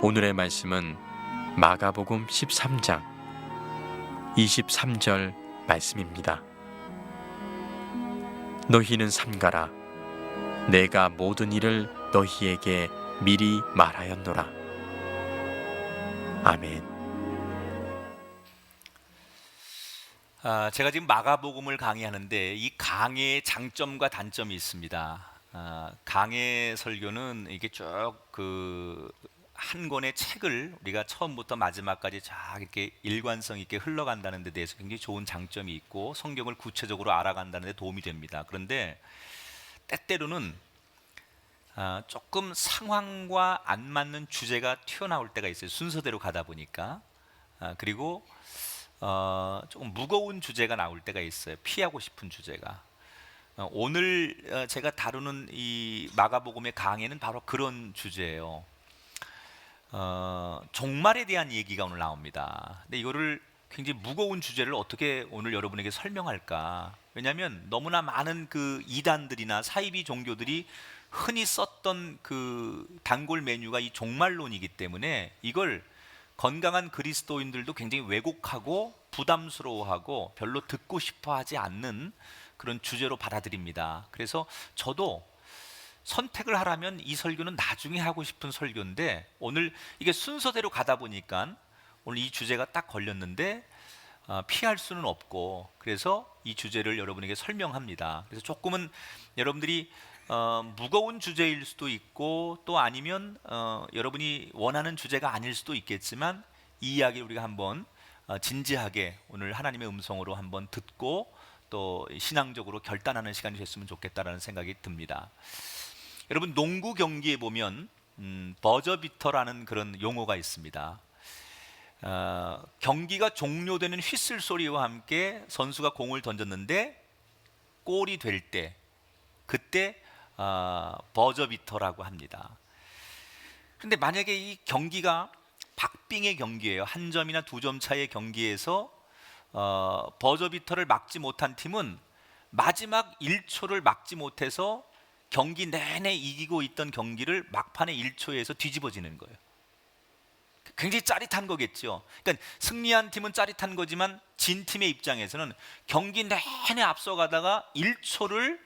오늘의 말씀은 마가복음 13장 23절 말씀입니다. 너희는 삼가라. 내가 모든 일을 너희에게 미리 말하였노라. 아멘. 제가 지금 마가복음을 강의하는데 이 강의의 장점과 단점이 있습니다. 강의 설교는 이게 쭉 한 권의 책을 우리가 처음부터 마지막까지 쫙 이렇게 일관성 있게 흘러간다는 데 대해서 굉장히 좋은 장점이 있고 성경을 구체적으로 알아간다는 데 도움이 됩니다. 그런데 때때로는 조금 상황과 안 맞는 주제가 튀어나올 때가 있어요. 순서대로 가다 보니까. 그리고 조금 무거운 주제가 나올 때가 있어요. 피하고 싶은 주제가. 오늘 제가 다루는 이 마가복음의 강해는 바로 그런 주제예요. 종말에 대한 얘기가 오늘 나옵니다. 근데 이거를 굉장히 무거운 주제를 어떻게 오늘 여러분에게 설명할까? 왜냐하면 너무나 많은 그 이단들이나 사이비 종교들이 흔히 썼던 그 단골 메뉴가 이 종말론이기 때문에 이걸 건강한 그리스도인들도 굉장히 왜곡하고 부담스러워하고 별로 듣고 싶어하지 않는 그런 주제로 받아들입니다. 그래서 저도 선택을 하라면 이 설교는 나중에 하고 싶은 설교인데 오늘 이게 순서대로 가다 보니까 오늘 이 주제가 딱 걸렸는데 피할 수는 없고 그래서 이 주제를 여러분에게 설명합니다. 그래서 조금은 여러분들이 무거운 주제일 수도 있고 또 아니면 여러분이 원하는 주제가 아닐 수도 있겠지만 이 이야기를 우리가 한번 진지하게 오늘 하나님의 음성으로 한번 듣고 또 신앙적으로 결단하는 시간이 됐으면 좋겠다라는 생각이 듭니다. 여러분 농구 경기에 보면 버저비터라는 그런 용어가 있습니다. 경기가 종료되는 휘슬 소리와 함께 선수가 공을 던졌는데 골이 될 때 그때 버저비터라고 합니다. 그런데 만약에 이 경기가 박빙의 경기예요. 한 점이나 두 점 차의 경기에서 버저비터를 막지 못한 팀은 마지막 1초를 막지 못해서 경기 내내 이기고 있던 경기를 막판에 1초에서 뒤집어지는 거예요. 굉장히 짜릿한 거겠죠. 그러니까 승리한 팀은 짜릿한 거지만 진 팀의 입장에서는 경기 내내 앞서가다가 1초를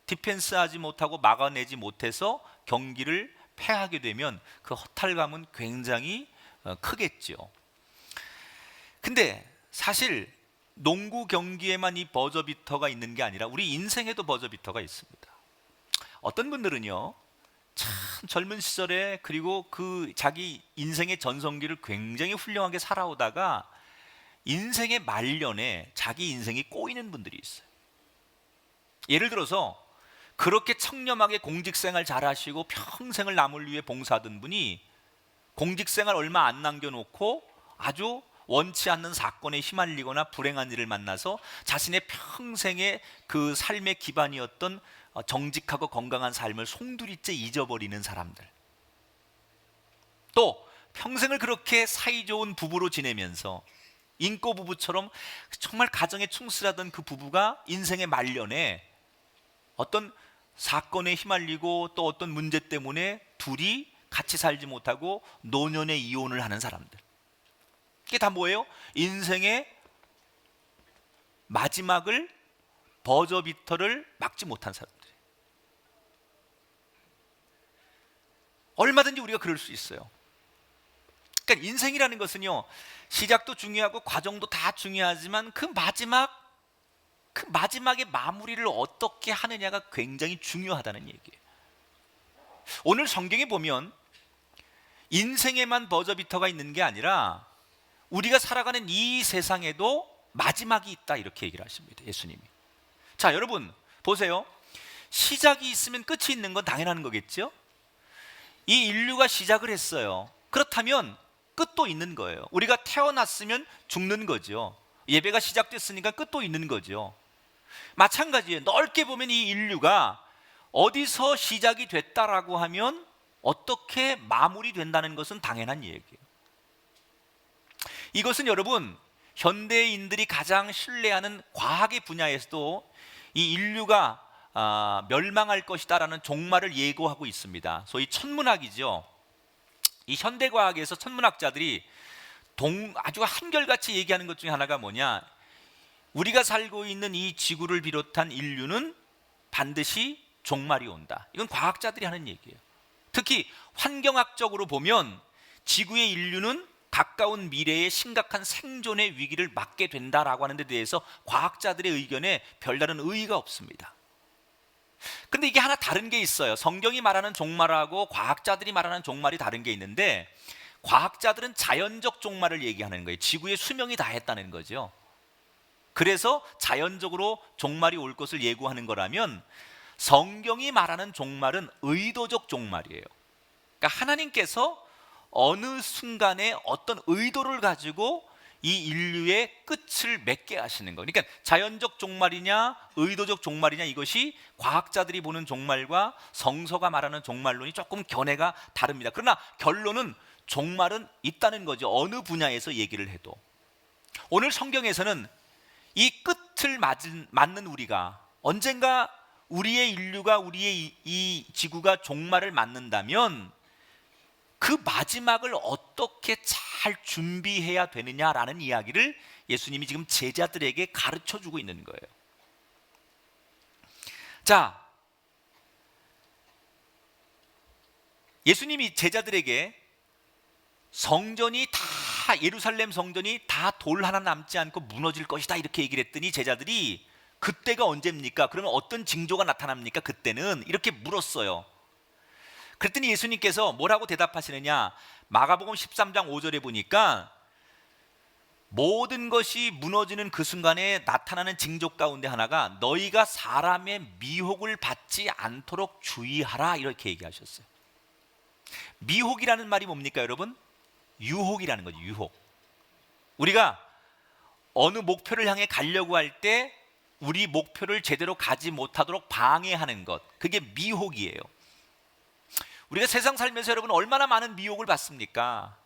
디펜스하지 못하고 막아내지 못해서 경기를 패하게 되면 그 허탈감은 굉장히 크겠죠. 근데 사실 농구 경기에만 이 버저비터가 있는 게 아니라 우리 인생에도 버저비터가 있습니다. 어떤 분들은요 참 젊은 시절에 그리고 그 자기 인생의 전성기를 굉장히 훌륭하게 살아오다가 인생의 말년에 자기 인생이 꼬이는 분들이 있어요. 예를 들어서 그렇게 청렴하게 공직생활 잘하시고 평생을 남을 위해 봉사하던 분이 공직생활 얼마 안 남겨놓고 아주 원치 않는 사건에 휘말리거나 불행한 일을 만나서 자신의 평생의 그 삶의 기반이었던 정직하고 건강한 삶을 송두리째 잊어버리는 사람들, 또 평생을 그렇게 사이좋은 부부로 지내면서 인꼬 부부처럼 정말 가정에 충실하던 그 부부가 인생의 말년에 어떤 사건에 휘말리고 또 어떤 문제 때문에 둘이 같이 살지 못하고 노년에 이혼을 하는 사람들, 이게 다 뭐예요? 인생의 마지막을 버저비터를 막지 못한 사람들. 얼마든지 우리가 그럴 수 있어요. 그러니까 인생이라는 것은요 시작도 중요하고 과정도 다 중요하지만 그 마지막의 마무리를 어떻게 하느냐가 굉장히 중요하다는 얘기예요. 오늘 성경에 보면 인생에만 버저비터가 있는 게 아니라 우리가 살아가는 이 세상에도 마지막이 있다 이렇게 얘기를 하십니다. 예수님이. 자 여러분 보세요. 시작이 있으면 끝이 있는 건 당연한 거겠죠. 이 인류가 시작을 했어요. 그렇다면 끝도 있는 거예요. 우리가 태어났으면 죽는 거죠. 예배가 시작됐으니까 끝도 있는 거죠. 마찬가지예요. 넓게 보면 이 인류가 어디서 시작이 됐다라고 하면 어떻게 마무리된다는 것은 당연한 얘기예요. 이것은 여러분 현대인들이 가장 신뢰하는 과학의 분야에서도 이 인류가 멸망할 것이다라는 종말을 예고하고 있습니다. 소위 천문학이죠. 이 현대 과학에서 천문학자들이 아주 한결같이 얘기하는 것 중에 하나가 뭐냐? 우리가 살고 있는 이 지구를 비롯한 인류는 반드시 종말이 온다. 이건 과학자들이 하는 얘기예요. 특히 환경학적으로 보면 지구의 인류는 가까운 미래에 심각한 생존의 위기를 맞게 된다라고 하는 데 대해서 과학자들의 의견에 별다른 의의가 없습니다. 근데 이게 하나 다른 게 있어요. 성경이 말하는 종말하고 과학자들이 말하는 종말이 다른 게 있는데, 과학자들은 자연적 종말을 얘기하는 거예요. 지구의 수명이 다했다는 거죠. 그래서 자연적으로 종말이 올 것을 예고하는 거라면, 성경이 말하는 종말은 의도적 종말이에요. 그러니까 하나님께서 어느 순간에 어떤 의도를 가지고 이 인류의 끝을 맺게 하시는 거예요. 그러니까 자연적 종말이냐 의도적 종말이냐, 이것이 과학자들이 보는 종말과 성서가 말하는 종말론이 조금 견해가 다릅니다. 그러나 결론은 종말은 있다는 거죠. 어느 분야에서 얘기를 해도. 오늘 성경에서는 이 끝을 맞는 우리가, 언젠가 우리의 인류가, 우리의 이 지구가 종말을 맞는다면 그 마지막을 어떻게 잘 준비해야 되느냐라는 이야기를 예수님이 지금 제자들에게 가르쳐 주고 있는 거예요. 자, 예수님이 제자들에게 예루살렘 성전이 다 돌 하나 남지 않고 무너질 것이다 이렇게 얘기를 했더니, 제자들이 그때가 언제입니까? 그러면 어떤 징조가 나타납니까? 그때는 이렇게 물었어요. 그랬더니 예수님께서 뭐라고 대답하시느냐? 마가복음 13장 5절에 보니까 모든 것이 무너지는 그 순간에 나타나는 징조 가운데 하나가 너희가 사람의 미혹을 받지 않도록 주의하라, 이렇게 얘기하셨어요. 미혹이라는 말이 뭡니까 여러분? 유혹이라는 거죠. 유혹. 우리가 어느 목표를 향해 가려고 할 때 우리 목표를 제대로 가지 못하도록 방해하는 것, 그게 미혹이에요. 우리가 세상 살면서 여러분 얼마나 많은 미혹을 받습니까?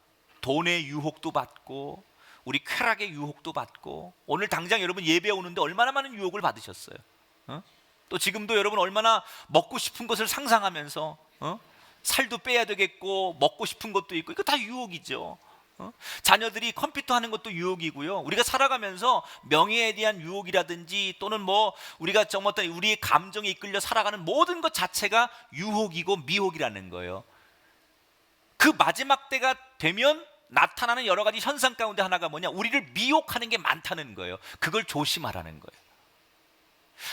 돈의 유혹도 받고, 우리 쾌락의 유혹도 받고, 오늘 당장 여러분 예배 오는데 얼마나 많은 유혹을 받으셨어요? 또 지금도 여러분 얼마나 먹고 싶은 것을 상상하면서 살도 빼야 되겠고 먹고 싶은 것도 있고, 이거 다 유혹이죠. 자녀들이 컴퓨터 하는 것도 유혹이고요. 우리가 살아가면서 명예에 대한 유혹이라든지, 또는 뭐 우리가 어떤 우리의 감정에 이끌려 살아가는 모든 것 자체가 유혹이고 미혹이라는 거예요. 그 마지막 때가 되면 나타나는 여러 가지 현상 가운데 하나가 뭐냐? 우리를 미혹하는 게 많다는 거예요. 그걸 조심하라는 거예요.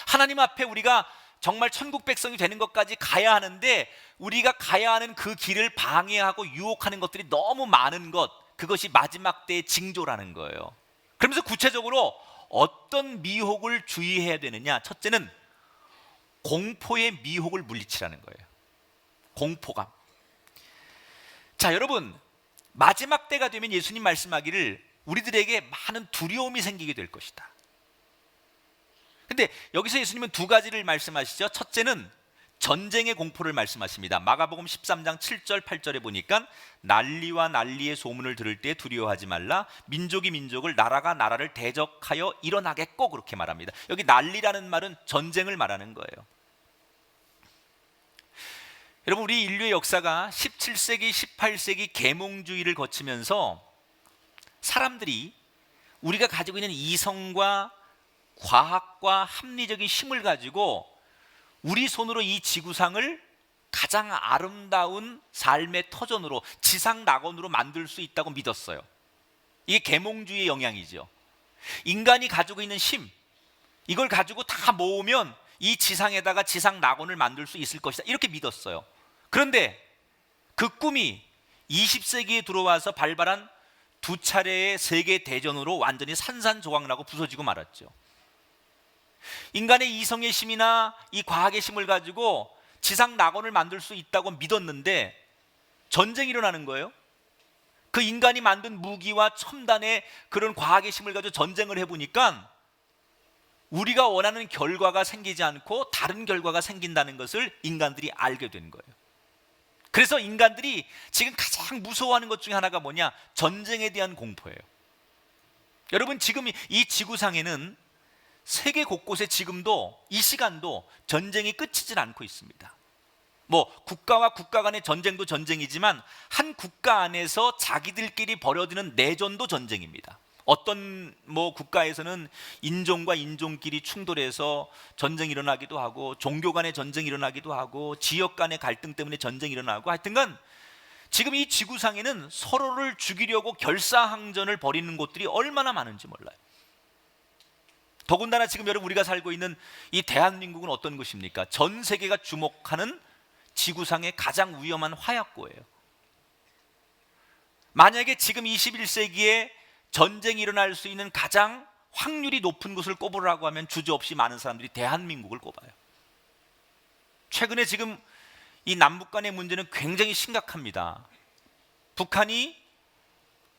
하나님 앞에 우리가 정말 천국 백성이 되는 것까지 가야 하는데, 우리가 가야 하는 그 길을 방해하고 유혹하는 것들이 너무 많은 것, 그것이 마지막 때의 징조라는 거예요. 그러면서 구체적으로 어떤 미혹을 주의해야 되느냐? 첫째는 공포의 미혹을 물리치라는 거예요. 공포감. 자, 여러분, 마지막 때가 되면 예수님 말씀하기를 우리들에게 많은 두려움이 생기게 될 것이다. 근데 여기서 예수님은 두 가지를 말씀하시죠. 첫째는 전쟁의 공포를 말씀하십니다. 마가복음 13장 7절 8절에 보니까 난리와 난리의 소문을 들을 때 두려워하지 말라. 민족이 민족을, 나라가 나라를 대적하여 일어나겠고, 그렇게 말합니다. 여기 난리라는 말은 전쟁을 말하는 거예요. 여러분, 우리 인류의 역사가 17세기, 18세기 계몽주의를 거치면서 사람들이 우리가 가지고 있는 이성과 과학과 합리적인 힘을 가지고 우리 손으로 이 지구상을 가장 아름다운 삶의 터전으로, 지상 낙원으로 만들 수 있다고 믿었어요. 이게 계몽주의의 영향이죠. 인간이 가지고 있는 힘, 이걸 가지고 다 모으면 이 지상에다가 지상 낙원을 만들 수 있을 것이다, 이렇게 믿었어요. 그런데 그 꿈이 20세기에 들어와서 발발한 두 차례의 세계 대전으로 완전히 산산조각나고 부서지고 말았죠. 인간의 이성의 힘이나 이 과학의 힘을 가지고 지상 낙원을 만들 수 있다고 믿었는데 전쟁이 일어나는 거예요. 그 인간이 만든 무기와 첨단의 그런 과학의 힘을 가지고 전쟁을 해보니까 우리가 원하는 결과가 생기지 않고 다른 결과가 생긴다는 것을 인간들이 알게 된 거예요. 그래서 인간들이 지금 가장 무서워하는 것 중에 하나가 뭐냐? 전쟁에 대한 공포예요. 여러분, 지금 이 지구상에는 세계 곳곳에 지금도 이 시간도 전쟁이 끝이질 않고 있습니다. 뭐 국가와 국가 간의 전쟁도 전쟁이지만 한 국가 안에서 자기들끼리 벌어지는 내전도 전쟁입니다. 어떤 뭐 국가에서는 인종과 인종끼리 충돌해서 전쟁이 일어나기도 하고, 종교 간의 전쟁이 일어나기도 하고, 지역 간의 갈등 때문에 전쟁이 일어나고, 하여튼간 지금 이 지구상에는 서로를 죽이려고 결사항전을 벌이는 곳들이 얼마나 많은지 몰라요. 더군다나 지금 여러분 우리가 살고 있는 이 대한민국은 어떤 곳입니까? 전 세계가 주목하는 지구상의 가장 위험한 화약고예요. 만약에 지금 21세기에 전쟁이 일어날 수 있는 가장 확률이 높은 곳을 꼽으라고 하면 주저없이 많은 사람들이 대한민국을 꼽아요. 최근에 지금 이 남북 간의 문제는 굉장히 심각합니다. 북한이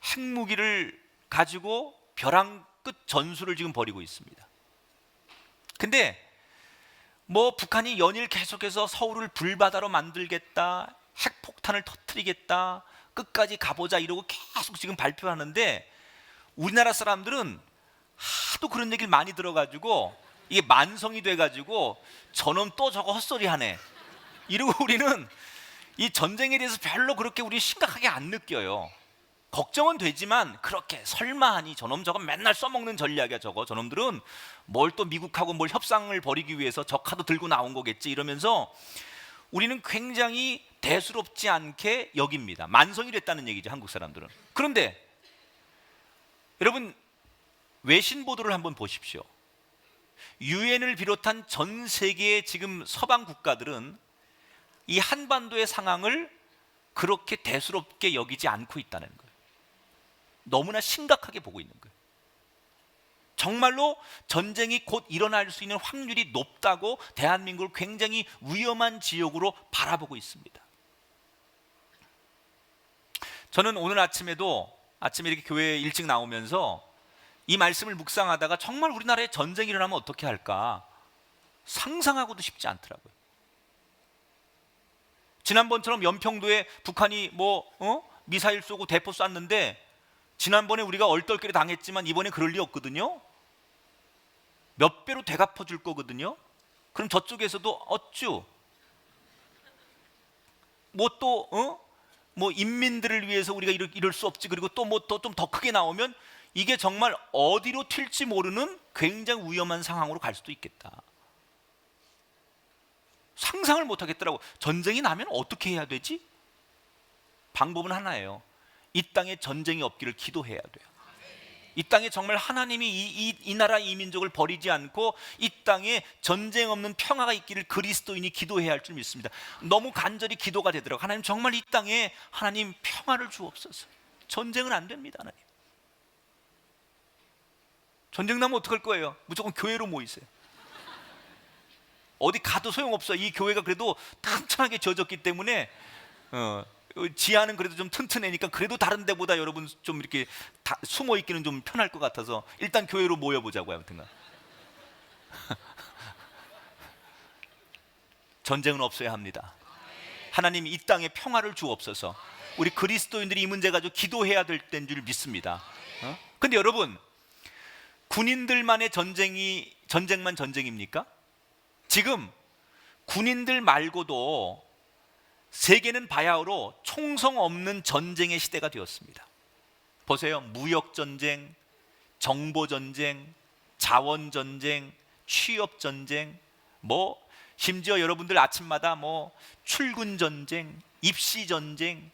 핵무기를 가지고 벼랑 끝 전술을 지금 벌이고 있습니다. 근데 뭐 북한이 연일 계속해서 서울을 불바다로 만들겠다, 핵폭탄을 터뜨리겠다, 끝까지 가보자 이러고 계속 지금 발표하는데, 우리나라 사람들은 하도 그런 얘기를 많이 들어가지고 이게 만성이 돼가지고 저놈 또 저거 헛소리 하네 이러고 우리는 이 전쟁에 대해서 별로 그렇게 우리 심각하게 안 느껴요. 걱정은 되지만 그렇게 설마 하니, 저놈 저거 맨날 써먹는 전략이야 저거, 저놈들은 뭘 또 미국하고 뭘 협상을 벌이기 위해서 저 카드 들고 나온 거겠지 이러면서 우리는 굉장히 대수롭지 않게 여깁니다. 만성이 됐다는 얘기죠, 한국 사람들은. 그런데 여러분 외신 보도를 한번 보십시오. 유엔을 비롯한 전 세계의 지금 서방 국가들은 이 한반도의 상황을 그렇게 대수롭게 여기지 않고 있다는 거예요. 너무나 심각하게 보고 있는 거예요. 정말로 전쟁이 곧 일어날 수 있는 확률이 높다고 대한민국을 굉장히 위험한 지역으로 바라보고 있습니다. 저는 오늘 아침에 이렇게 교회에 일찍 나오면서 이 말씀을 묵상하다가 정말 우리나라에 전쟁이 일어나면 어떻게 할까 상상하고도 싶지 않더라고요. 지난번처럼 연평도에 북한이 미사일 쏘고 대포 쐈는데, 지난번에 우리가 얼떨결에 당했지만 이번에 그럴 리 없거든요. 몇 배로 되갚아 줄 거거든요. 그럼 저쪽에서도 어쭈 인민들을 위해서 우리가 이럴 수 없지, 그리고 또 좀 더 크게 나오면 이게 정말 어디로 튈지 모르는 굉장히 위험한 상황으로 갈 수도 있겠다. 상상을 못 하겠더라고. 전쟁이 나면 어떻게 해야 되지? 방법은 하나예요. 이 땅에 전쟁이 없기를 기도해야 돼요. 이 땅에 정말 하나님이 이 나라 이 민족을 버리지 않고 이 땅에 전쟁 없는 평화가 있기를 그리스도인이 기도해야 할 줄 믿습니다. 너무 간절히 기도가 되더라고요. 하나님 정말 이 땅에 하나님 평화를 주옵소서. 전쟁은 안 됩니다. 하나님. 전쟁 나면 어떡할 거예요? 무조건 교회로 모이세요. 어디 가도 소용없어. 이 교회가 그래도 튼튼하게 지어졌기 때문에 지하는 그래도 좀 튼튼하니까 그래도 다른 데보다 여러분 좀 이렇게 숨어 있기는 좀 편할 것 같아서 일단 교회로 모여보자고요. 아무튼 전쟁은 없어야 합니다. 하나님 이 땅에 평화를 주옵소서. 우리 그리스도인들이 이 문제 가지고 기도해야 될 때인 줄 믿습니다. 근데 여러분, 군인들만의 전쟁만 전쟁입니까? 지금 군인들 말고도 세계는 바야흐로 총성 없는 전쟁의 시대가 되었습니다. 보세요. 무역전쟁, 정보전쟁, 자원전쟁, 취업전쟁, 심지어 여러분들 아침마다 출근전쟁, 입시전쟁,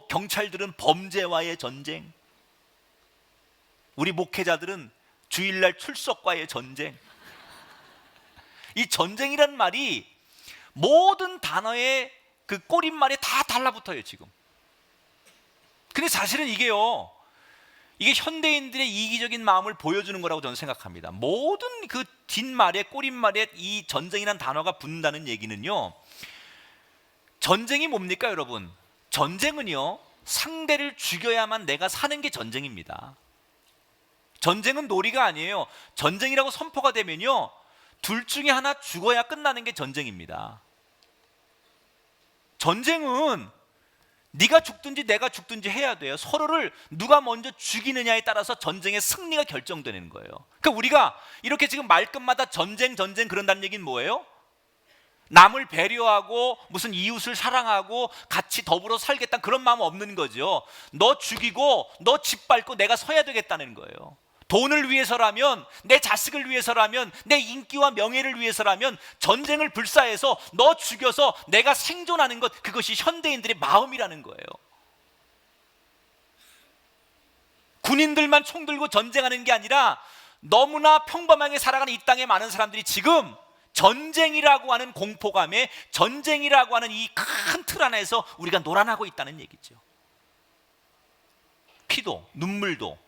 경찰들은 범죄와의 전쟁, 우리 목회자들은 주일날 출석과의 전쟁. 이 전쟁이란 말이 모든 단어의 그 꼬릿말에 다 달라붙어요 지금. 근데 사실은 이게 현대인들의 이기적인 마음을 보여주는 거라고 저는 생각합니다. 모든 그 뒷말에 꼬릿말에 이 전쟁이란 단어가 붙는다는 얘기는요, 전쟁이 뭡니까 여러분? 전쟁은요 상대를 죽여야만 내가 사는 게 전쟁입니다. 전쟁은 놀이가 아니에요. 전쟁이라고 선포가 되면요 둘 중에 하나 죽어야 끝나는 게 전쟁입니다. 전쟁은 네가 죽든지 내가 죽든지 해야 돼요. 서로를 누가 먼저 죽이느냐에 따라서 전쟁의 승리가 결정되는 거예요. 그러니까 우리가 이렇게 지금 말끝마다 전쟁 그런다는 얘기는 뭐예요? 남을 배려하고 무슨 이웃을 사랑하고 같이 더불어 살겠다는 그런 마음 없는 거죠. 너 죽이고 너 짓밟고 내가 서야 되겠다는 거예요. 돈을 위해서라면, 내 자식을 위해서라면, 내 인기와 명예를 위해서라면 전쟁을 불사해서 너 죽여서 내가 생존하는 것, 그것이 현대인들의 마음이라는 거예요. 군인들만 총 들고 전쟁하는 게 아니라 너무나 평범하게 살아가는 이 땅에 많은 사람들이 지금 전쟁이라고 하는 공포감에, 전쟁이라고 하는 이 큰 틀 안에서 우리가 놀아나고 있다는 얘기죠. 피도 눈물도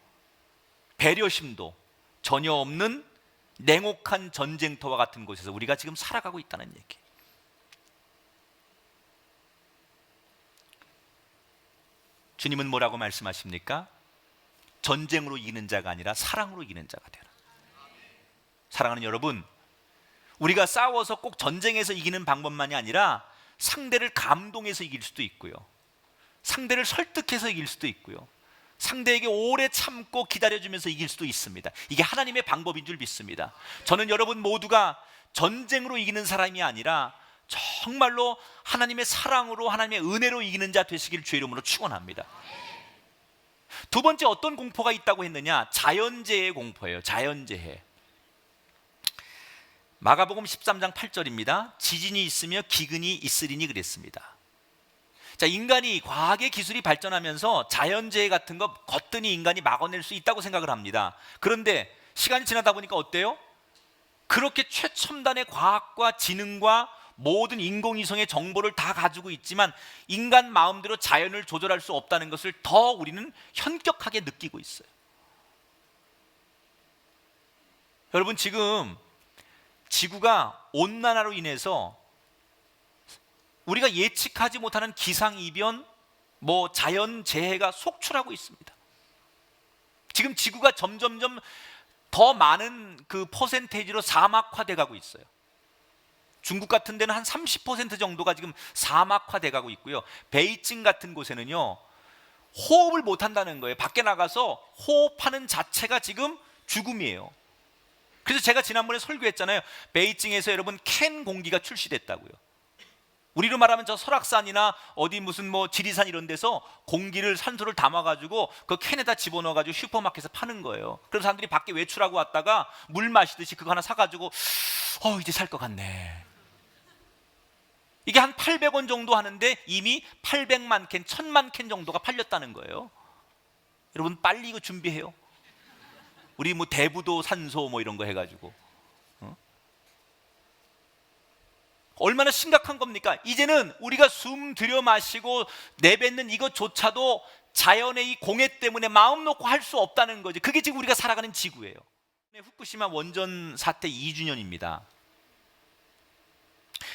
배려심도 전혀 없는 냉혹한 전쟁터와 같은 곳에서 우리가 지금 살아가고 있다는 얘기. 주님은 뭐라고 말씀하십니까? 전쟁으로 이기는 자가 아니라 사랑으로 이기는 자가 되라. 사랑하는 여러분, 우리가 싸워서 꼭 전쟁에서 이기는 방법만이 아니라 상대를 감동해서 이길 수도 있고요, 상대를 설득해서 이길 수도 있고요, 상대에게 오래 참고 기다려주면서 이길 수도 있습니다. 이게 하나님의 방법인 줄 믿습니다. 저는 여러분 모두가 전쟁으로 이기는 사람이 아니라 정말로 하나님의 사랑으로, 하나님의 은혜로 이기는 자 되시길 주의 이름으로 축원합니다. 두 번째, 어떤 공포가 있다고 했느냐? 자연재해의 공포예요. 자연재해. 마가복음 13장 8절입니다. 지진이 있으며 기근이 있으리니 그랬습니다. 자, 인간이 과학의 기술이 발전하면서 자연재해 같은 거 거뜬히 인간이 막아낼 수 있다고 생각을 합니다. 그런데 시간이 지나다 보니까 어때요? 그렇게 최첨단의 과학과 지능과 모든 인공위성의 정보를 다 가지고 있지만 인간 마음대로 자연을 조절할 수 없다는 것을 더 우리는 현격하게 느끼고 있어요. 여러분, 지금 지구가 온난화로 인해서 우리가 예측하지 못하는 기상이변, 자연재해가 속출하고 있습니다. 지금 지구가 점점점 더 많은 그 퍼센테이지로 사막화돼 가고 있어요. 중국 같은 데는 한 30% 정도가 지금 사막화돼 가고 있고요, 베이징 같은 곳에는요 호흡을 못 한다는 거예요. 밖에 나가서 호흡하는 자체가 지금 죽음이에요. 그래서 제가 지난번에 설교했잖아요. 베이징에서 여러분 캔 공기가 출시됐다고요. 우리로 말하면 저 설악산이나 어디 무슨 지리산 이런 데서 공기를, 산소를 담아가지고 그 캔에다 집어넣어가지고 슈퍼마켓에서 파는 거예요. 그래서 사람들이 밖에 외출하고 왔다가 물 마시듯이 그거 하나 사가지고 이제 살 것 같네. 이게 한 800원 정도 하는데 이미 800만 캔, 1000만 캔 정도가 팔렸다는 거예요. 여러분 빨리 이거 준비해요. 우리 대부도 산소 이런 거 해가지고 얼마나 심각한 겁니까? 이제는 우리가 숨 들여 마시고 내뱉는 이것조차도 자연의 이 공해 때문에 마음 놓고 할 수 없다는 거죠. 그게 지금 우리가 살아가는 지구예요. 후쿠시마 원전 사태 2주년입니다.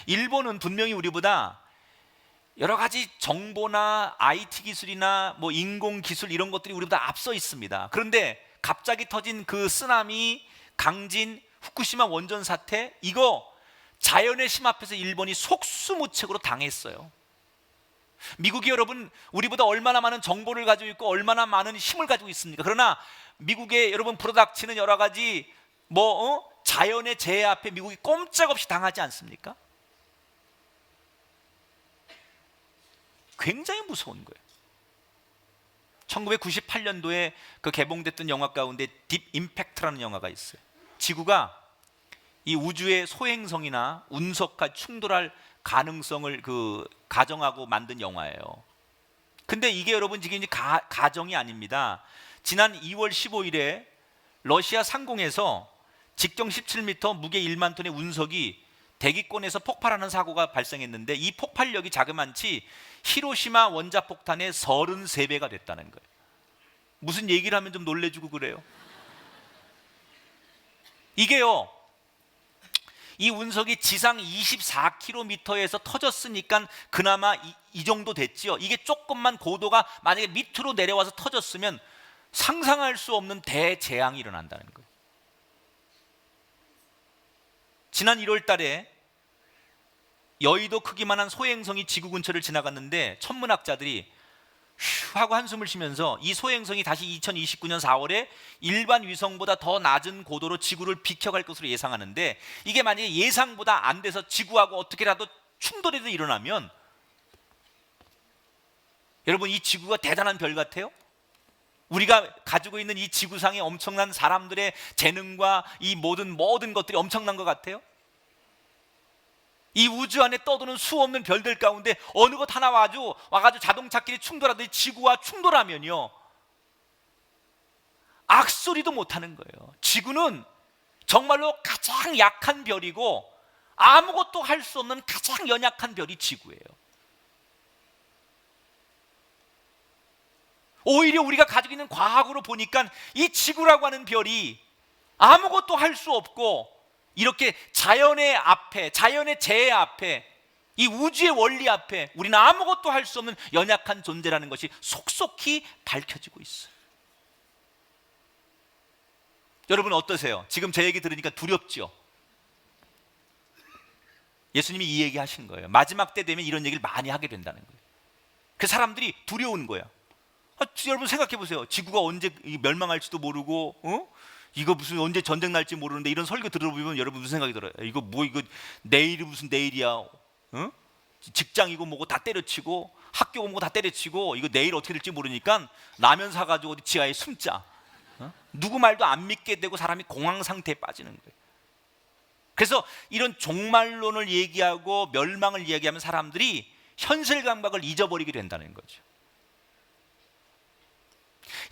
일본은 분명히 우리보다 여러 가지 정보나 IT 기술이나 인공 기술 이런 것들이 우리보다 앞서 있습니다. 그런데 갑자기 터진 그 쓰나미, 강진, 후쿠시마 원전 사태, 이거 자연의 심 앞에서 일본이 속수무책으로 당했어요. 미국이 여러분 우리보다 얼마나 많은 정보를 가지고 있고 얼마나 많은 힘을 가지고 있습니까? 그러나 미국의 여러분 불어닥치는 여러 가지 자연의 재해 앞에 미국이 꼼짝없이 당하지 않습니까? 굉장히 무서운 거예요. 1998년도에 그 개봉됐던 영화 가운데 딥 임팩트라는 영화가 있어요. 지구가 이 우주의 소행성이나 운석과 충돌할 가능성을 가정하고 만든 영화예요. 근데 이게 여러분 지금 이제 가정이 아닙니다. 지난 2월 15일에 러시아 상공에서 직경 17m, 무게 1만 톤의 운석이 대기권에서 폭발하는 사고가 발생했는데 이 폭발력이 자그만치 히로시마 원자폭탄의 33배가 됐다는 거예요. 무슨 얘기를 하면 좀 놀래주고 그래요. 이게요, 이 운석이 지상 24km에서 터졌으니까 그나마 이 정도 됐지요. 이게 조금만 고도가 만약에 밑으로 내려와서 터졌으면 상상할 수 없는 대재앙이 일어난다는 거예요. 지난 1월 달에 여의도 크기만한 소행성이 지구 근처를 지나갔는데 천문학자들이 휴 하고 한숨을 쉬면서 이 소행성이 다시 2029년 4월에 일반 위성보다 더 낮은 고도로 지구를 비켜갈 것으로 예상하는데, 이게 만약에 예상보다 안 돼서 지구하고 어떻게라도 충돌이 일어나면, 여러분 이 지구가 대단한 별 같아요? 우리가 가지고 있는 이 지구상에 엄청난 사람들의 재능과 이 모든 것들이 엄청난 것 같아요? 이 우주 안에 떠도는 수없는 별들 가운데 어느 것 하나 와가지고 자동차끼리 충돌하듯이 지구와 충돌하면요, 악소리도 못하는 거예요. 지구는 정말로 가장 약한 별이고 아무것도 할 수 없는 가장 연약한 별이 지구예요. 오히려 우리가 가지고 있는 과학으로 보니까 이 지구라고 하는 별이 아무것도 할 수 없고, 이렇게 자연의 앞에, 자연의 재해 앞에, 이 우주의 원리 앞에 우리는 아무것도 할 수 없는 연약한 존재라는 것이 속속히 밝혀지고 있어요. 여러분 어떠세요? 지금 제 얘기 들으니까 두렵죠? 예수님이 이 얘기 하신 거예요. 마지막 때 되면 이런 얘기를 많이 하게 된다는 거예요. 그 사람들이 두려운 거야. 여러분 생각해 보세요. 지구가 언제 멸망할지도 모르고, 이거 무슨 언제 전쟁 날지 모르는데, 이런 설교 들어보면 여러분 무슨 생각이 들어요? 이거 내일이 무슨 내일이야? 직장이고 뭐고 다 때려치고, 학교고 뭐고 다 때려치고, 이거 내일 어떻게 될지 모르니까 라면 사가지고 어디 지하에 숨자. 누구 말도 안 믿게 되고 사람이 공황 상태에 빠지는 거예요. 그래서 이런 종말론을 얘기하고 멸망을 이야기하면 사람들이 현실 감각을 잊어버리게 된다는 거죠.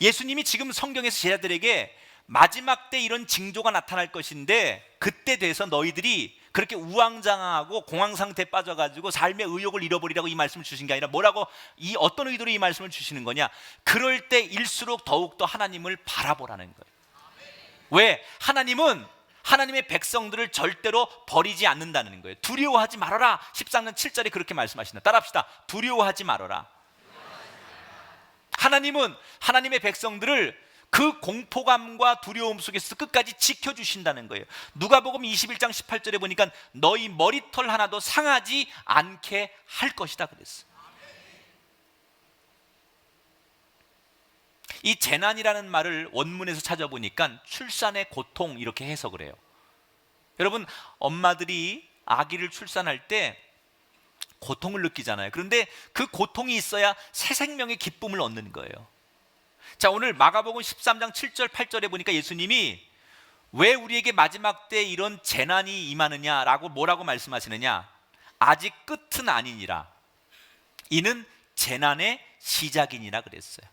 예수님이 지금 성경에서 제자들에게 마지막 때 이런 징조가 나타날 것인데, 그때 돼서 너희들이 그렇게 우왕좌왕하고 공황 상태에 빠져가지고 삶의 의욕을 잃어버리라고 이 말씀을 주신 게 아니라, 뭐라고, 어떤 의도로 이 말씀을 주시는 거냐? 그럴 때일수록 더욱더 하나님을 바라보라는 거예요. 왜? 하나님은 하나님의 백성들을 절대로 버리지 않는다는 거예요. 두려워하지 말아라. 13년 7절에 그렇게 말씀하신다. 따라합시다. 두려워하지 말아라. 하나님은 하나님의 백성들을 그 공포감과 두려움 속에서 끝까지 지켜주신다는 거예요. 누가복음 21장 18절에 보니까 너희 머리털 하나도 상하지 않게 할 것이다 그랬어요. 이 재난이라는 말을 원문에서 찾아보니까 출산의 고통 이렇게 해석을 해요. 여러분, 엄마들이 아기를 출산할 때 고통을 느끼잖아요. 그런데 그 고통이 있어야 새 생명의 기쁨을 얻는 거예요. 자, 오늘 마가복음 13장 7절 8절에 보니까 예수님이 왜 우리에게 마지막 때 이런 재난이 임하느냐라고 뭐라고 말씀하시느냐? 아직 끝은 아니니라. 이는 재난의 시작이니라 그랬어요.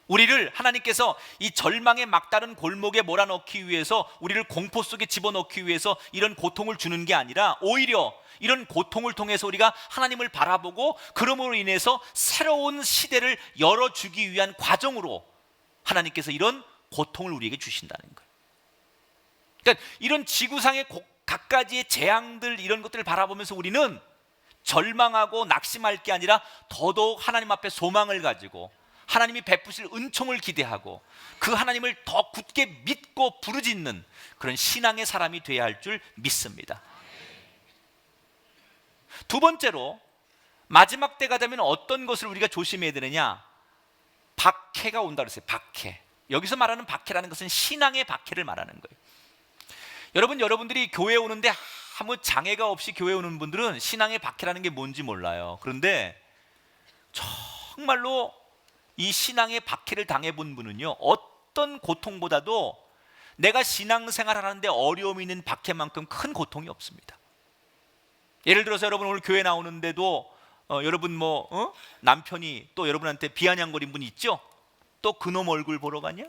우리를 하나님께서 이 절망의 막다른 골목에 몰아넣기 위해서, 우리를 공포 속에 집어넣기 위해서 이런 고통을 주는 게 아니라, 오히려 이런 고통을 통해서 우리가 하나님을 바라보고 그러므로 인해서 새로운 시대를 열어주기 위한 과정으로 하나님께서 이런 고통을 우리에게 주신다는 거예요. 그러니까 이런 지구상의 각가지의 재앙들, 이런 것들을 바라보면서 우리는 절망하고 낙심할 게 아니라 더더욱 하나님 앞에 소망을 가지고 하나님이 베푸실 은총을 기대하고 그 하나님을 더 굳게 믿고 부르짖는 그런 신앙의 사람이 되어야 할 줄 믿습니다. 두 번째로, 마지막 때가 되면 어떤 것을 우리가 조심해야 되느냐? 박해가 온다 그랬어요. 박해. 여기서 말하는 박해라는 것은 신앙의 박해를 말하는 거예요. 여러분들이 교회에 오는데 아무 장애가 없이 교회에 오는 분들은 신앙의 박해라는 게 뭔지 몰라요. 그런데 정말로 이 신앙의 박해를 당해본 분은요, 어떤 고통보다도 내가 신앙생활을 하는데 어려움이 있는 박해만큼 큰 고통이 없습니다. 예를 들어서 여러분 오늘 교회 나오는데도 여러분 남편이 또 여러분한테 비아냥거린 분 있죠? 또 그놈 얼굴 보러 가냐?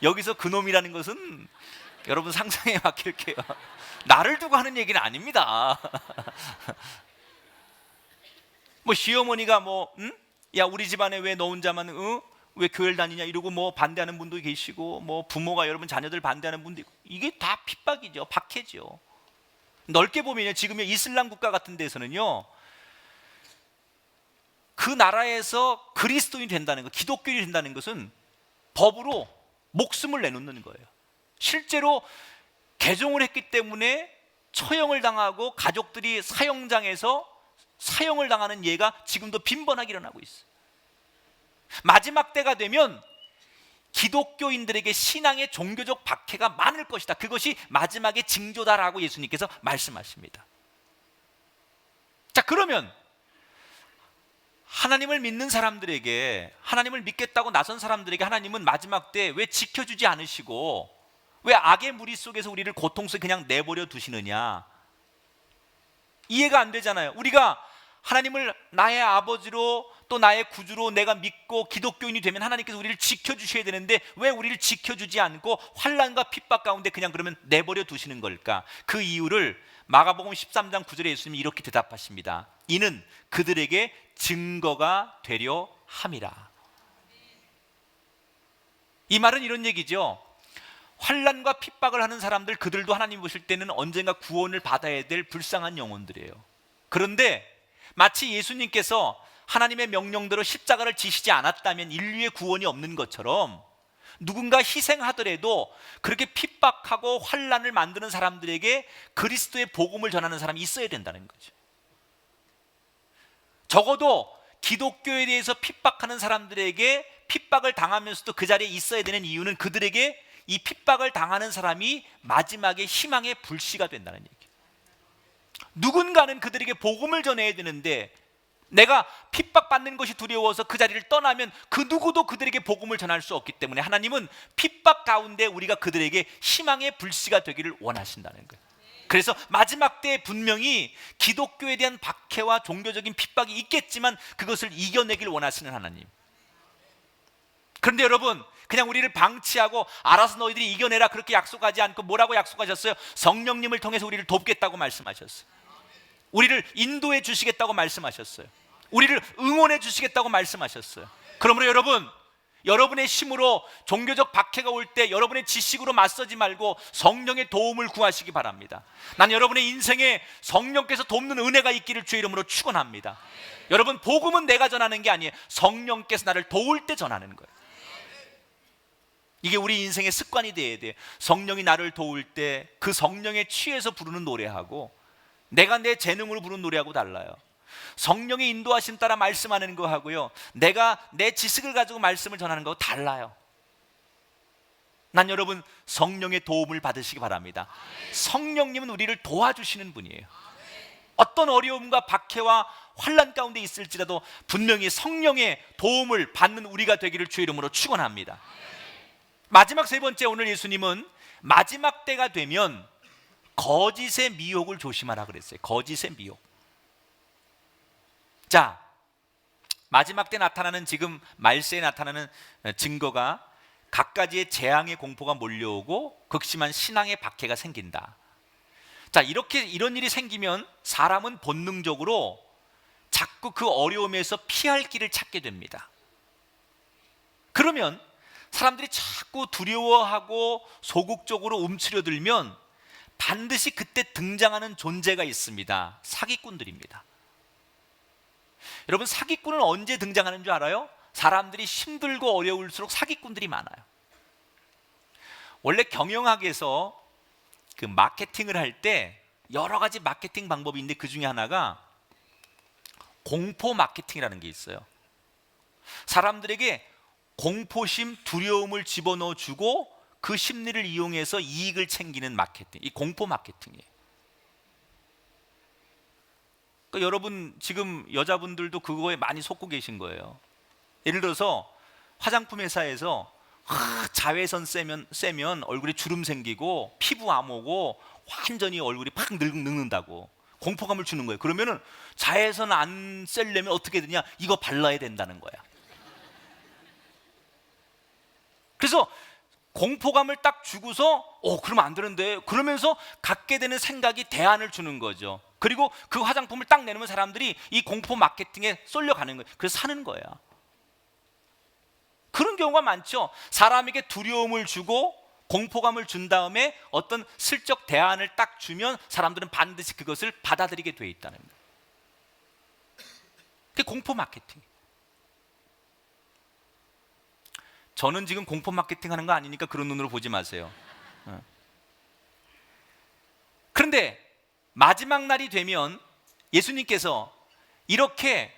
여기서 그놈이라는 것은 여러분 상상에 맡길게요. 나를 두고 하는 얘기는 아닙니다. 시어머니가 야 우리 집안에 왜 너 혼자만 왜 교회를 다니냐 이러고 반대하는 분도 계시고, 부모가 여러분 자녀들 반대하는 분도 있고, 이게 다 핍박이죠. 박해죠. 넓게 보면요, 지금 이슬람 국가 같은 데서는요, 그 나라에서 그리스도인이 된다는 것, 기독교인이 된다는 것은 법으로 목숨을 내놓는 거예요. 실제로 개종을 했기 때문에 처형을 당하고 가족들이 사형장에서 사형을 당하는 예가 지금도 빈번하게 일어나고 있어요. 마지막 때가 되면 기독교인들에게 신앙의 종교적 박해가 많을 것이다. 그것이 마지막의 징조다라고 예수님께서 말씀하십니다. 자, 그러면 하나님을 믿는 사람들에게, 하나님을 믿겠다고 나선 사람들에게 하나님은 마지막 때 왜 지켜주지 않으시고 왜 악의 무리 속에서 우리를 고통 속에 그냥 내버려 두시느냐? 이해가 안 되잖아요. 우리가 하나님을 나의 아버지로 또 나의 구주로 내가 믿고 기독교인이 되면 하나님께서 우리를 지켜주셔야 되는데 왜 우리를 지켜주지 않고 환난과 핍박 가운데 그냥 그러면 내버려 두시는 걸까? 그 이유를 마가복음 13장 9절에 예수님이 이렇게 대답하십니다. 이는 그들에게 증거가 되려 함이라. 이 말은 이런 얘기죠. 환난과 핍박을 하는 사람들, 그들도 하나님 보실 때는 언젠가 구원을 받아야 될 불쌍한 영혼들이에요. 그런데 마치 예수님께서 하나님의 명령대로 십자가를 지시지 않았다면 인류의 구원이 없는 것처럼 누군가 희생하더라도 그렇게 핍박하고 환난을 만드는 사람들에게 그리스도의 복음을 전하는 사람이 있어야 된다는 거죠. 적어도 기독교에 대해서 핍박하는 사람들에게 핍박을 당하면서도 그 자리에 있어야 되는 이유는 그들에게 이 핍박을 당하는 사람이 마지막에 희망의 불씨가 된다는 얘기예요. 누군가는 그들에게 복음을 전해야 되는데 내가 핍박받는 것이 두려워서 그 자리를 떠나면 그 누구도 그들에게 복음을 전할 수 없기 때문에 하나님은 핍박 가운데 우리가 그들에게 희망의 불씨가 되기를 원하신다는 거예요. 그래서 마지막 때 분명히 기독교에 대한 박해와 종교적인 핍박이 있겠지만 그것을 이겨내길 원하시는 하나님. 그런데 여러분, 그냥 우리를 방치하고 알아서 너희들이 이겨내라 그렇게 약속하지 않고 뭐라고 약속하셨어요? 성령님을 통해서 우리를 돕겠다고 말씀하셨어요. 우리를 인도해 주시겠다고 말씀하셨어요. 우리를 응원해 주시겠다고 말씀하셨어요. 그러므로 여러분, 여러분의 힘으로 종교적 박해가 올 때 여러분의 지식으로 맞서지 말고 성령의 도움을 구하시기 바랍니다. 난 여러분의 인생에 성령께서 돕는 은혜가 있기를 주의 이름으로 축원합니다. 여러분, 복음은 내가 전하는 게 아니에요. 성령께서 나를 도울 때 전하는 거예요. 이게 우리 인생의 습관이 돼야 돼요. 성령이 나를 도울 때 그 성령에 취해서 부르는 노래하고 내가 내 재능으로 부르는 노래하고 달라요. 성령의 인도하심 따라 말씀하는 거 하고요, 내가 내 지식을 가지고 말씀을 전하는 거 달라요. 난 여러분 성령의 도움을 받으시기 바랍니다. 성령님은 우리를 도와주시는 분이에요. 어떤 어려움과 박해와 환난 가운데 있을지라도 분명히 성령의 도움을 받는 우리가 되기를 주의 이름으로 축원합니다. 마지막 세 번째, 오늘 예수님은 마지막 때가 되면 거짓의 미혹을 조심하라 그랬어요. 거짓의 미혹. 자, 마지막 때 나타나는, 지금 말세에 나타나는 증거가 갖가지의 재앙의 공포가 몰려오고 극심한 신앙의 박해가 생긴다. 자, 이런 일이 생기면 사람은 본능적으로 자꾸 그 어려움에서 피할 길을 찾게 됩니다. 그러면 사람들이 자꾸 두려워하고 소극적으로 움츠려들면 반드시 그때 등장하는 존재가 있습니다. 사기꾼들입니다. 여러분, 사기꾼은 언제 등장하는 줄 알아요? 사람들이 힘들고 어려울수록 사기꾼들이 많아요. 원래 경영학에서 그 마케팅을 할 때 여러 가지 마케팅 방법이 있는데 그 중에 하나가 공포 마케팅이라는 게 있어요. 사람들에게 공포심, 두려움을 집어넣어 주고 그 심리를 이용해서 이익을 챙기는 마케팅, 이 공포 마케팅이에요. 그러니까 여러분 지금 여자분들도 그거에 많이 속고 계신 거예요. 예를 들어서 화장품 회사에서 자외선 쐬면 얼굴에 주름 생기고 피부 암 오고 완전히 얼굴이 팍 늙는다고 공포감을 주는 거예요. 그러면은 자외선 안 쐬려면 어떻게 되냐? 이거 발라야 된다는 거야. 그래서 공포감을 딱 주고서 그러면 안 되는데, 그러면서 갖게 되는 생각이 대안을 주는 거죠. 그리고 그 화장품을 딱 내놓으면 사람들이 이 공포 마케팅에 쏠려가는 거예요. 그래서 사는 거야. 그런 경우가 많죠. 사람에게 두려움을 주고 공포감을 준 다음에 어떤 슬쩍 대안을 딱 주면 사람들은 반드시 그것을 받아들이게 돼 있다는 거예요. 그게 공포 마케팅. 저는 지금 공포 마케팅 하는 거 아니니까 그런 눈으로 보지 마세요. 그런데 마지막 날이 되면 예수님께서 이렇게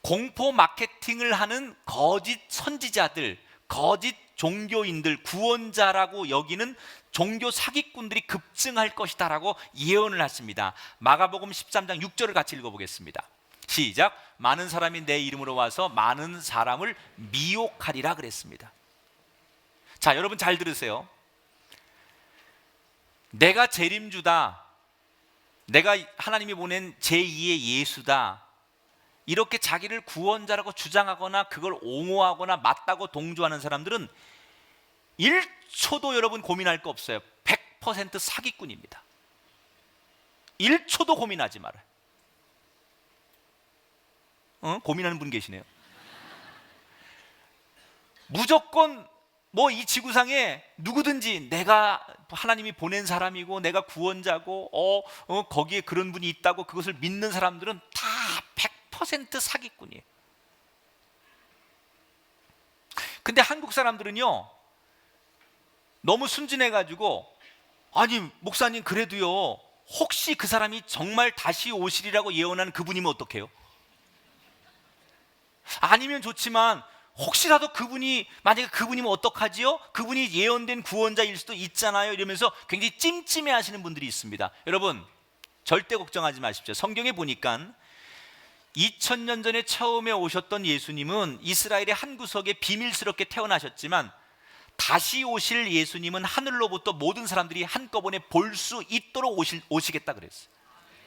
공포 마케팅을 하는 거짓 선지자들, 거짓 종교인들, 구원자라고 여기는 종교 사기꾼들이 급증할 것이다라고 예언을 하십니다. 마가복음 13장 6절을 같이 읽어보겠습니다. 시작. 많은 사람이 내 이름으로 와서 많은 사람을 미혹하리라 그랬습니다. 자, 여러분 잘 들으세요. 내가 재림주다, 내가 하나님이 보낸 제2의 예수다, 이렇게 자기를 구원자라고 주장하거나 그걸 옹호하거나 맞다고 동조하는 사람들은 1초도 여러분 고민할 거 없어요. 100% 사기꾼입니다. 1초도 고민하지 말아요. 고민하는 분 계시네요. 무조건 뭐 이 지구상에 누구든지 내가 하나님이 보낸 사람이고 내가 구원자고 거기에 그런 분이 있다고 그것을 믿는 사람들은 다 100% 사기꾼이에요. 근데 한국 사람들은요, 너무 순진해가지고, 아니 목사님 그래도요, 혹시 그 사람이 정말 다시 오시리라고 예언한 그분이면 어떡해요? 아니면 좋지만 혹시라도 그분이, 만약에 그분이면 어떡하지요? 그분이 예언된 구원자일 수도 있잖아요. 이러면서 굉장히 찜찜해 하시는 분들이 있습니다. 여러분 절대 걱정하지 마십시오. 성경에 보니까 2000년 전에 처음에 오셨던 예수님은 이스라엘의 한 구석에 비밀스럽게 태어나셨지만 다시 오실 예수님은 하늘로부터 모든 사람들이 한꺼번에 볼 수 있도록 오시겠다 그랬어요.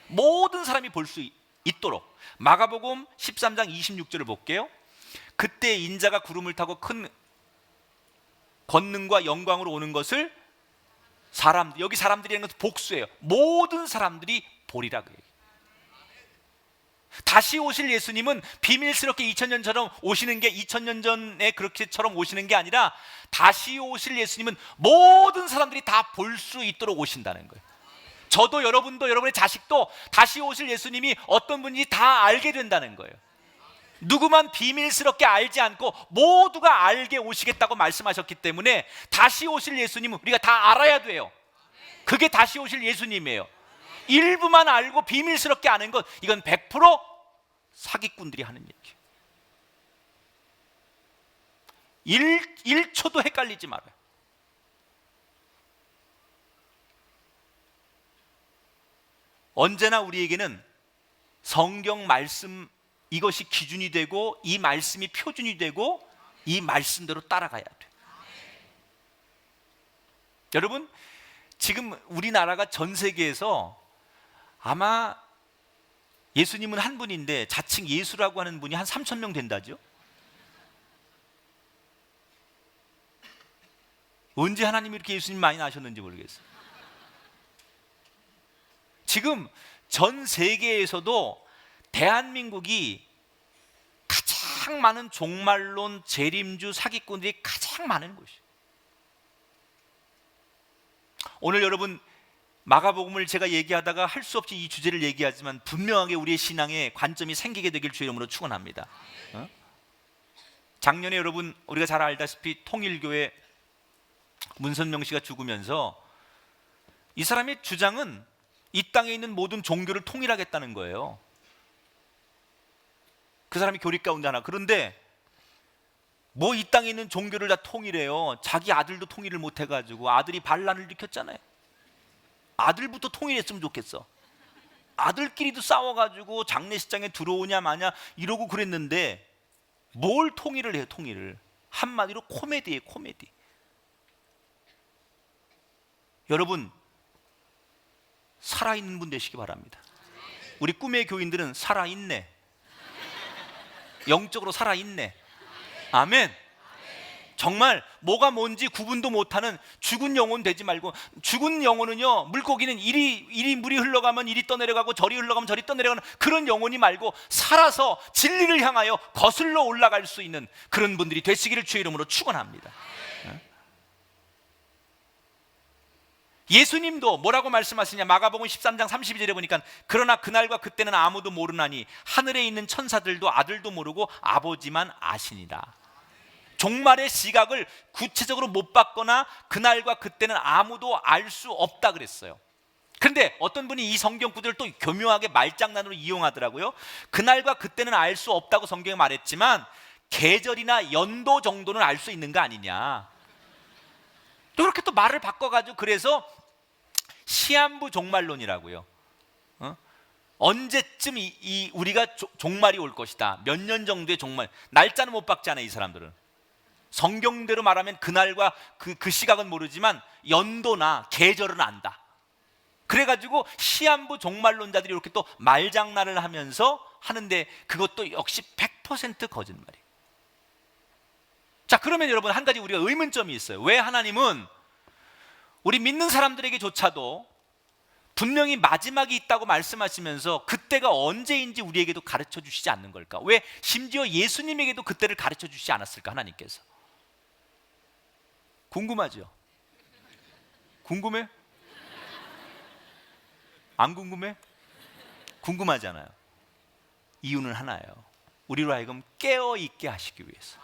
모든 사람이 볼 수 있도록. 마가복음 13장 26절을 볼게요. 그때 인자가 구름을 타고 큰 권능과 영광으로 오는 것을 여기 사람들이라는 것은 복수예요. 모든 사람들이 보리라 그래요. 다시 오실 예수님은 비밀스럽게 2000년처럼 오시는 게 2000년 전에 그렇게처럼 오시는 게 아니라 다시 오실 예수님은 모든 사람들이 다 볼 수 있도록 오신다는 거예요. 저도 여러분도 여러분의 자식도 다시 오실 예수님이 어떤 분인지 다 알게 된다는 거예요. 누구만 비밀스럽게 알지 않고 모두가 알게 오시겠다고 말씀하셨기 때문에 다시 오실 예수님은 우리가 다 알아야 돼요. 그게 다시 오실 예수님이에요. 일부만 알고 비밀스럽게 아는 것, 이건 100% 사기꾼들이 하는 얘기예요. 1초도 헷갈리지 말아요. 언제나 우리에게는 성경 말씀, 이것이 기준이 되고 이 말씀이 표준이 되고 이 말씀대로 따라가야 돼요. 여러분, 지금 우리나라가 전 세계에서 아마 예수님은 한 분인데 자칭 예수라고 하는 분이 한 3,000명 된다죠. 언제 하나님이 이렇게 예수님 많이 나셨는지 모르겠어요. 지금 전 세계에서도 대한민국이 가장 많은 종말론, 재림주, 사기꾼들이 가장 많은 곳이에요. 오늘 여러분 마가복음을 제가 얘기하다가 할 수 없이 이 주제를 얘기하지만 분명하게 우리의 신앙에 관점이 생기게 되길 주의 이름으로 축원합니다. 작년에 여러분 우리가 잘 알다시피 통일교회 문선명 씨가 죽으면서 이 사람의 주장은 이 땅에 있는 모든 종교를 통일하겠다는 거예요. 그 사람이 교리 가운데 하나. 그런데 뭐 이 땅에 있는 종교를 다 통일해요. 자기 아들도 통일을 못 해가지고 아들이 반란을 일으켰잖아요. 아들부터 통일했으면 좋겠어. 아들끼리도 싸워가지고 장례식장에 들어오냐 마냐 이러고 그랬는데 뭘 통일을 해요. 통일을 한마디로 코미디예요. 코미디. 여러분 살아있는 분 되시기 바랍니다. 우리 꿈의 교인들은 살아있네. 영적으로 살아있네. 아멘. 정말 뭐가 뭔지 구분도 못하는 죽은 영혼 되지 말고, 죽은 영혼은요, 물고기는 이리 물이 흘러가면 이리 떠내려가고 저리 흘러가면 저리 떠내려가는 그런 영혼이 말고 살아서 진리를 향하여 거슬러 올라갈 수 있는 그런 분들이 되시기를 주의 이름으로 축원합니다. 예수님도 뭐라고 말씀하시냐? 마가복음 13장 32절에 보니까 그러나 그날과 그때는 아무도 모르나니 하늘에 있는 천사들도 아들도 모르고 아버지만 아시니라. 종말의 시각을 구체적으로 못 봤거나 그날과 그때는 아무도 알 수 없다 그랬어요. 그런데 어떤 분이 이 성경 구절을 또 교묘하게 말장난으로 이용하더라고요. 그날과 그때는 알 수 없다고 성경에 말했지만 계절이나 연도 정도는 알 수 있는 거 아니냐. 또 그렇게 또 말을 바꿔가지고 그래서 시한부 종말론이라고요. 언제쯤 우리가 종말이 올 것이다. 몇 년 정도의 종말. 날짜는 못 박잖아요, 이 사람들은. 성경대로 말하면 그날과 그 시각은 모르지만 연도나 계절은 안다. 그래가지고 시한부 종말론자들이 이렇게 또 말장난을 하면서 하는데 그것도 역시 100% 거짓말이에요. 자, 그러면 여러분 한 가지 우리가 의문점이 있어요. 왜 하나님은 우리 믿는 사람들에게조차도 분명히 마지막이 있다고 말씀하시면서 그때가 언제인지 우리에게도 가르쳐 주시지 않는 걸까? 왜 심지어 예수님에게도 그때를 가르쳐 주시지 않았을까? 하나님께서. 궁금하죠? 궁금해? 안 궁금해? 궁금하잖아요. 이유는 하나예요. 우리로 하여금 깨어있게 하시기 위해서.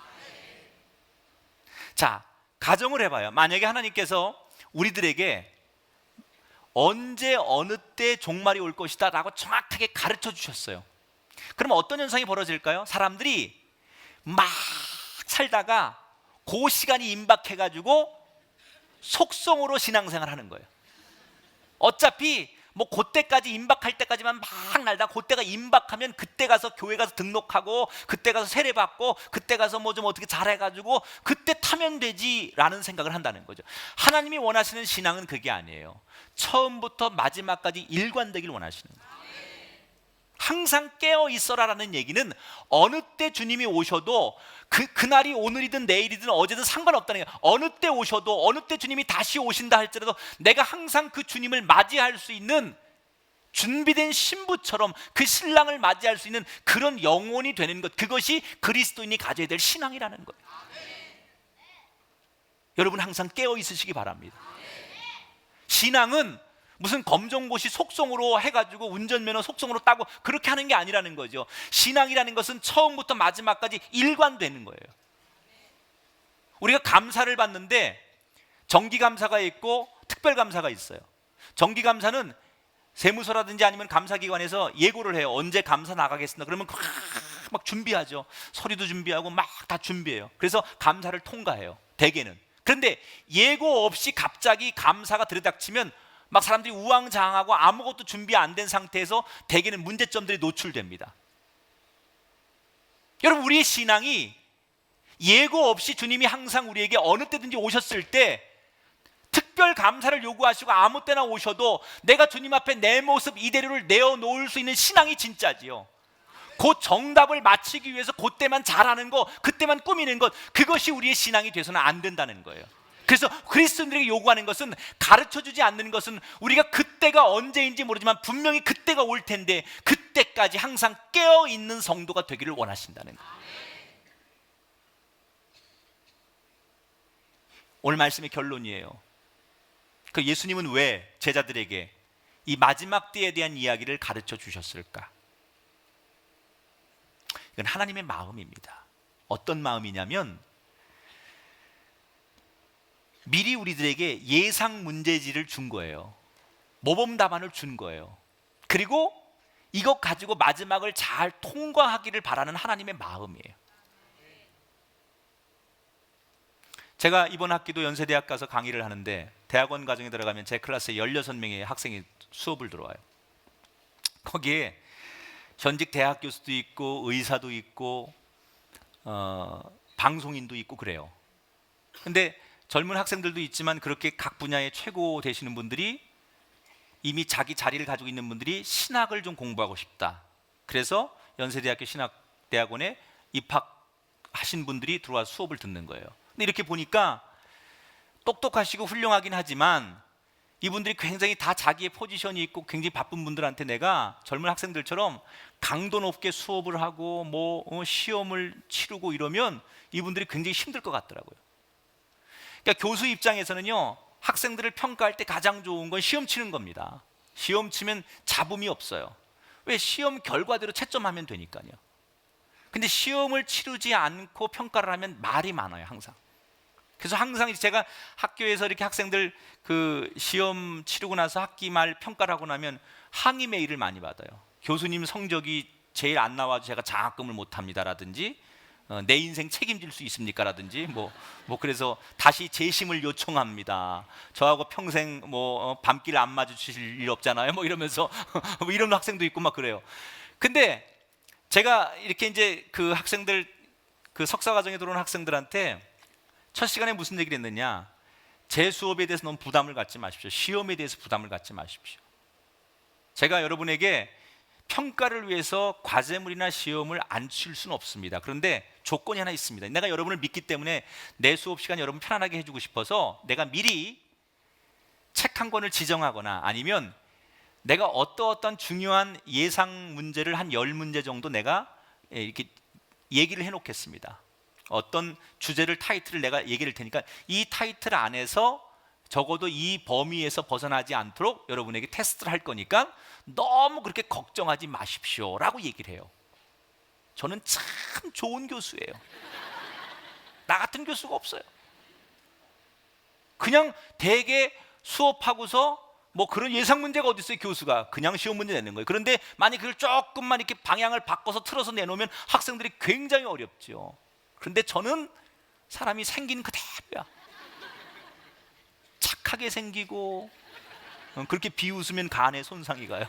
자, 가정을 해봐요. 만약에 하나님께서 우리들에게 언제 어느 때 종말이 올 것이다 라고 정확하게 가르쳐 주셨어요. 그럼 어떤 현상이 벌어질까요? 사람들이 막 살다가 그 시간이 임박해가지고 속성으로 신앙생활 하는 거예요. 어차피 뭐 그때까지 임박할 때까지만 막 날다 그때가 임박하면 그때 가서 교회 가서 등록하고 그때 가서 세례 받고 그때 가서 뭐 좀 어떻게 잘해가지고 그때 타면 되지라는 생각을 한다는 거죠. 하나님이 원하시는 신앙은 그게 아니에요. 처음부터 마지막까지 일관되길 원하시는 거예요. 항상 깨어 있어라라는 얘기는 어느 때 주님이 오셔도 그날이 오늘이든 내일이든 어제든 상관없다는 거예요. 어느 때 오셔도 어느 때 주님이 다시 오신다 할지라도 내가 항상 그 주님을 맞이할 수 있는 준비된 신부처럼 그 신랑을 맞이할 수 있는 그런 영혼이 되는 것, 그것이 그리스도인이 가져야 될 신앙이라는 거예요. 여러분 항상 깨어 있으시기 바랍니다. 신앙은 무슨 검정고시 속성으로 해가지고 운전면허 속성으로 따고 그렇게 하는 게 아니라는 거죠. 신앙이라는 것은 처음부터 마지막까지 일관되는 거예요. 우리가 감사를 받는데 정기감사가 있고 특별감사가 있어요. 정기감사는 세무서라든지 아니면 감사기관에서 예고를 해요. 언제 감사 나가겠습니다. 그러면 막 준비하죠. 서류도 준비하고 막 다 준비해요. 그래서 감사를 통과해요. 대개는. 그런데 예고 없이 갑자기 감사가 들이닥치면 막 사람들이 우왕좌왕하고 아무것도 준비 안 된 상태에서 대개는 문제점들이 노출됩니다. 여러분 우리의 신앙이 예고 없이 주님이 항상 우리에게 어느 때든지 오셨을 때 특별 감사를 요구하시고 아무 때나 오셔도 내가 주님 앞에 내 모습 이대로를 내어놓을 수 있는 신앙이 진짜지요. 그 정답을 맞히기 위해서 그때만 잘하는 거, 그때만 꾸미는 것, 그것이 우리의 신앙이 돼서는 안 된다는 거예요. 그래서 그리스도인들에게 요구하는 것은, 가르쳐주지 않는 것은 우리가 그때가 언제인지 모르지만 분명히 그때가 올 텐데 그때까지 항상 깨어있는 성도가 되기를 원하신다는 거예요. 오늘 말씀의 결론이에요. 그 예수님은 왜 제자들에게 이 마지막 때에 대한 이야기를 가르쳐 주셨을까? 이건 하나님의 마음입니다. 어떤 마음이냐면 미리 우리들에게 예상 문제지를 준 거예요. 모범 답안을 준 거예요. 그리고 이것 가지고 마지막을 잘 통과하기를 바라는 하나님의 마음이에요. 제가 이번 학기도 연세대학 가서 강의를 하는데 대학원 과정에 들어가면 제 클래스에 16명의 학생이 수업을 들어와요. 거기에 현직 대학 교수도 있고 의사도 있고 방송인도 있고 그래요. 근데 젊은 학생들도 있지만 그렇게 각 분야의 최고 되시는 분들이 이미 자기 자리를 가지고 있는 분들이 신학을 좀 공부하고 싶다. 그래서 연세대학교 신학대학원에 입학하신 분들이 들어와 수업을 듣는 거예요. 근데 이렇게 보니까 똑똑하시고 훌륭하긴 하지만 이분들이 굉장히 다 자기의 포지션이 있고 굉장히 바쁜 분들한테 내가 젊은 학생들처럼 강도 높게 수업을 하고 시험을 치르고 이러면 이분들이 굉장히 힘들 것 같더라고요. 그러니까 교수 입장에서는요, 학생들을 평가할 때 가장 좋은 건 시험 치는 겁니다. 시험 치면 잡음이 없어요. 왜? 시험 결과대로 채점하면 되니까요. 근데 시험을 치르지 않고 평가를 하면 말이 많아요, 항상. 그래서 항상 제가 학교에서 이렇게 학생들 그 시험 치르고 나서 학기 말 평가를 하고 나면 항의 메일을 많이 받아요. 교수님 성적이 제일 안 나와도 제가 장학금을 못 합니다라든지 내 인생 책임질 수 있습니까? 라든지 뭐 그래서 다시 재심을 요청합니다. 저하고 평생 밤길 안 마주치실 일 없잖아요. 뭐 이러면서 뭐 이런 학생도 있고 막 그래요. 근데 제가 이렇게 이제 그 학생들 그 석사 과정에 들어온 학생들한테 첫 시간에 무슨 얘기를 했느냐? 제 수업에 대해서 너무 부담을 갖지 마십시오. 시험에 대해서 부담을 갖지 마십시오. 제가 여러분에게 평가를 위해서 과제물이나 시험을 안 칠 수는 없습니다. 그런데 조건이 하나 있습니다. 내가 여러분을 믿기 때문에 내 수업 시간 여러분 편안하게 해주고 싶어서 내가 미리 책 한 권을 지정하거나 아니면 내가 어떤 중요한 예상 문제를 한 10문제 정도 내가 이렇게 얘기를 해놓겠습니다. 어떤 주제를 타이틀을 내가 얘기를 테니까 이 타이틀 안에서 적어도 이 범위에서 벗어나지 않도록 여러분에게 테스트를 할 거니까 너무 그렇게 걱정하지 마십시오 라고 얘기를 해요. 저는 참 좋은 교수예요. 나 같은 교수가 없어요. 그냥 대개 수업하고서 뭐 그런 예상 문제가 어디 있어요. 교수가 그냥 시험 문제 내는 거예요. 그런데 만약 그걸 조금만 이렇게 방향을 바꿔서 틀어서 내놓으면 학생들이 굉장히 어렵죠. 그런데 저는 사람이 생긴 그대로야. 착하게 생기고 그렇게 비웃으면 간에 손상이 가요.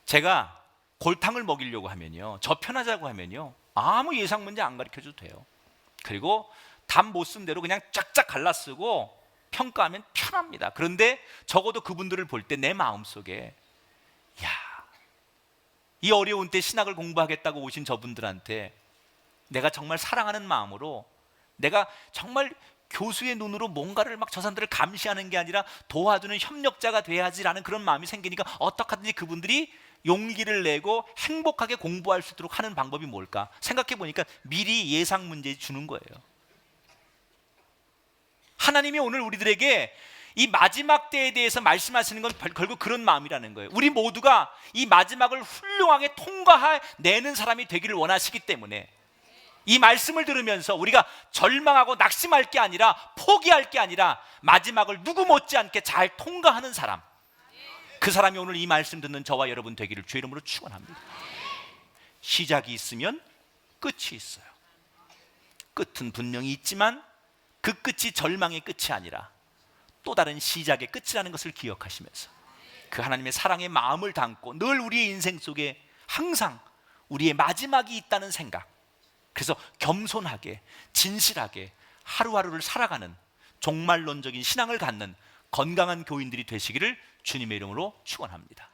제가 골탕을 먹이려고 하면요, 저 편하자고 하면요 아무 예상 문제 안 가르쳐줘도 돼요. 그리고 답 못 쓴 대로 그냥 쫙쫙 갈라쓰고 평가하면 편합니다. 그런데 적어도 그분들을 볼 때 내 마음속에 야, 이 어려운 때 신학을 공부하겠다고 오신 저분들한테 내가 정말 사랑하는 마음으로 내가 정말 교수의 눈으로 뭔가를 막 저 사람들을 감시하는 게 아니라 도와주는 협력자가 돼야지라는 그런 마음이 생기니까 어떻게 하든지 그분들이 용기를 내고 행복하게 공부할 수 있도록 하는 방법이 뭘까? 생각해 보니까 미리 예상 문제 주는 거예요. 하나님이 오늘 우리들에게 이 마지막 때에 대해서 말씀하시는 건 결국 그런 마음이라는 거예요. 우리 모두가 이 마지막을 훌륭하게 통과해내는 사람이 되기를 원하시기 때문에 이 말씀을 들으면서 우리가 절망하고 낙심할 게 아니라 포기할 게 아니라 마지막을 누구 못지않게 잘 통과하는 사람, 그 사람이 오늘 이 말씀 듣는 저와 여러분 되기를 주의 이름으로 축원합니다. 시작이 있으면 끝이 있어요. 끝은 분명히 있지만 그 끝이 절망의 끝이 아니라 또 다른 시작의 끝이라는 것을 기억하시면서 그 하나님의 사랑의 마음을 담고 늘 우리의 인생 속에 항상 우리의 마지막이 있다는 생각, 그래서 겸손하게 진실하게 하루하루를 살아가는 종말론적인 신앙을 갖는 건강한 교인들이 되시기를 주님의 이름으로 축원합니다.